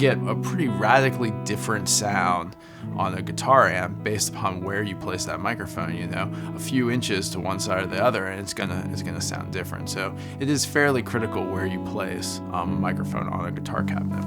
get a pretty radically different sound on a guitar amp based upon where you place that microphone. A few inches to one side or the other, and it's gonna sound different. So it is fairly critical where you place a microphone on a guitar cabinet.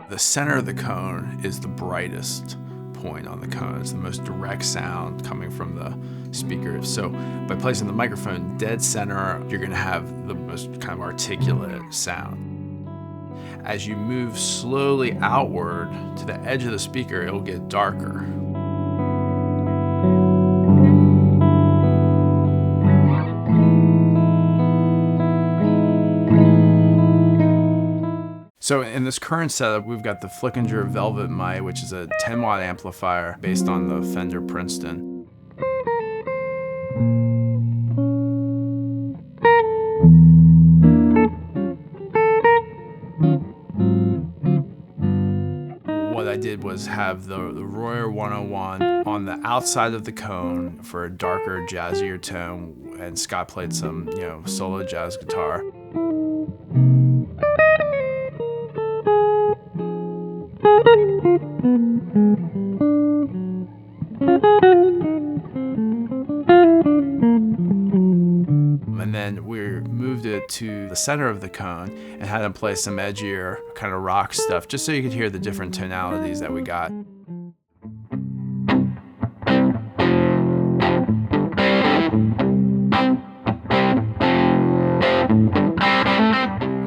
The center of the cone is the brightest point on the cone. It's the most direct sound coming from the speaker. So by placing the microphone dead center, you're going to have the most kind of articulate sound. As you move slowly outward to the edge of the speaker, it'll get darker. So in this current setup, we've got the Flickinger Velvet Mite, which is a 10-watt amplifier based on the Fender Princeton. What I did was have the Royer 101 on the outside of the cone for a darker, jazzier tone, and Scott played some, solo jazz guitar. And then we moved it to the center of the cone and had him play some edgier kind of rock stuff, just so you could hear the different tonalities that we got.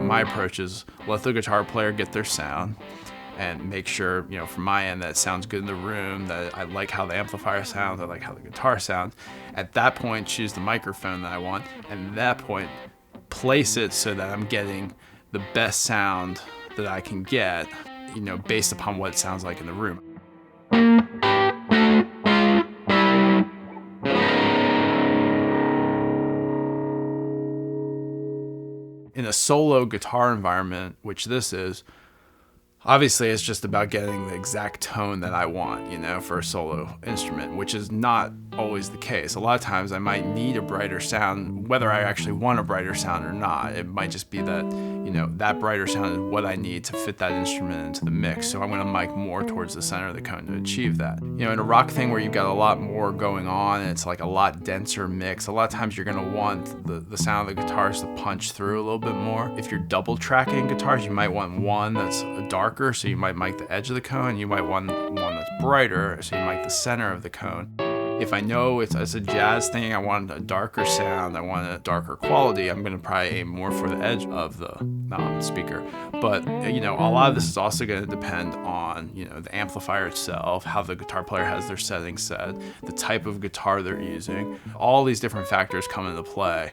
My approach is let the guitar player get their sound and make sure, from my end, that it sounds good in the room, that I like how the amplifier sounds, I like how the guitar sounds. At that point, choose the microphone that I want, and at that point, place it so that I'm getting the best sound that I can get, based upon what it sounds like in the room. In a solo guitar environment, which this is, obviously it's just about getting the exact tone that I want, for a solo instrument, which is not always the case. A lot of times I might need a brighter sound, whether I actually want a brighter sound or not. It might just be that, that brighter sound is what I need to fit that instrument into the mix. So I'm going to mic more towards the center of the cone to achieve that. In a rock thing where you've got a lot more going on and it's like a lot denser mix, a lot of times you're going to want the sound of the guitars to punch through a little bit more. If you're double tracking guitars, you might want one that's darker, so you might mic the edge of the cone. You might want one that's brighter, so you mic the center of the cone. If I know it's a jazz thing, I want a darker sound, I want a darker quality, I'm going to probably aim more for the edge of the speaker. But, a lot of this is also going to depend on, the amplifier itself, how the guitar player has their settings set, the type of guitar they're using. All these different factors come into play.